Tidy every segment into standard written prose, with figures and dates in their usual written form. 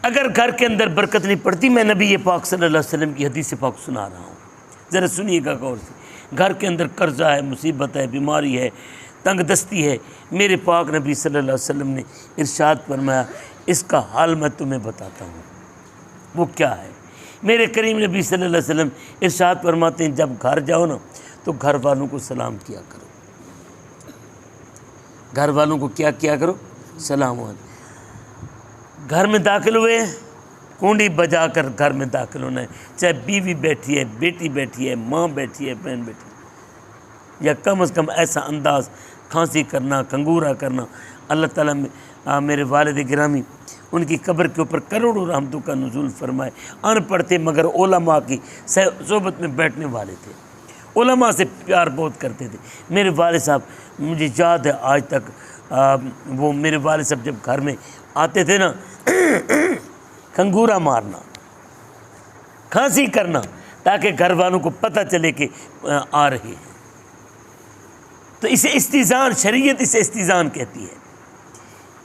اگر گھر کے اندر برکت نہیں پڑتی، میں نبی پاک صلی اللہ علیہ وسلم کی حدیث پاک سنا رہا ہوں، ذرا سنیے گا غور سے۔ گھر کے اندر قرضہ ہے، مصیبت ہے، بیماری ہے، تنگ دستی ہے، میرے پاک نبی صلی اللہ علیہ وسلم نے ارشاد فرمایا اس کا حال میں تمہیں بتاتا ہوں۔ وہ کیا ہے؟ میرے کریم نبی صلی اللہ علیہ وسلم ارشاد فرماتے ہیں جب گھر جاؤ نا تو گھر والوں کو سلام کیا کرو، گھر والوں کو کیا کیا کرو؟ سلام علیکم۔ گھر میں داخل ہوئے، کنڈی بجا کر گھر میں داخل ہونا ہے، چاہے بیوی بیٹھی ہے، بیٹی بیٹھی ہے، ماں بیٹھی ہے، بہن بیٹھی ہے، یا کم از کم ایسا انداز کھانسی کرنا، کنگورا کرنا۔ اللہ تعالیٰ میرے والد گرامی ان کی قبر کے اوپر کروڑوں رحمتوں کا نزول فرمائے، ان پڑھ تھے مگر علماء کی صحبت میں بیٹھنے والے تھے، علماء سے پیار بہت کرتے تھے۔ میرے والد صاحب، مجھے یاد ہے آج تک، وہ میرے والد صاحب جب گھر میں آتے تھے نا، کنگورا مارنا، کھانسی کرنا، تاکہ گھر والوں کو پتہ چلے کہ آ رہے ہیں۔ تو اسے استیزان، شریعت اسے استیزان کہتی ہے،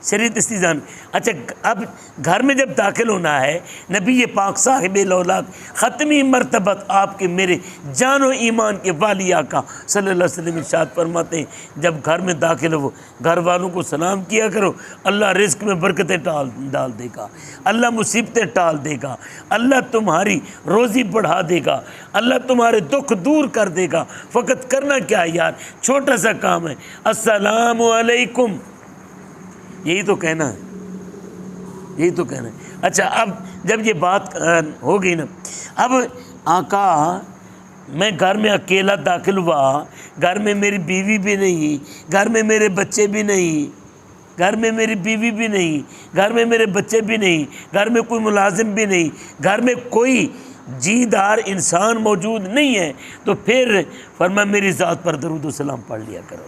شریعت استیزان۔ اچھا، اب گھر میں جب داخل ہونا ہے، نبی پاک صاحب لولاک ختمی مرتبت آپ کے میرے جان و ایمان کے والی آقا صلی اللہ علیہ وسلم ارشاد فرماتے ہیں جب گھر میں داخل ہو گھر والوں کو سلام کیا کرو، اللہ رزق میں برکتیں ڈال دے گا، اللہ مصیبتیں ٹال دے گا، اللہ تمہاری روزی بڑھا دے گا، اللہ تمہارے دکھ دور کر دے گا۔ فقط کرنا کیا ہے یار، چھوٹا سا کام ہے، السلام علیکم، یہی تو کہنا ہے، یہی تو کہنا ہے۔ اچھا، اب جب یہ بات ہو گئی نا، اب آقا میں گھر میں اکیلا داخل ہوا، گھر میں میری بیوی بھی نہیں، گھر میں میرے بچے بھی نہیں، گھر میں میری بیوی بھی نہیں، گھر میں میرے بچے بھی نہیں، گھر میں کوئی ملازم بھی نہیں، گھر میں کوئی جیدار انسان موجود نہیں ہے، تو پھر فرمایا میری ذات پر درود و سلام پڑھ لیا کرو۔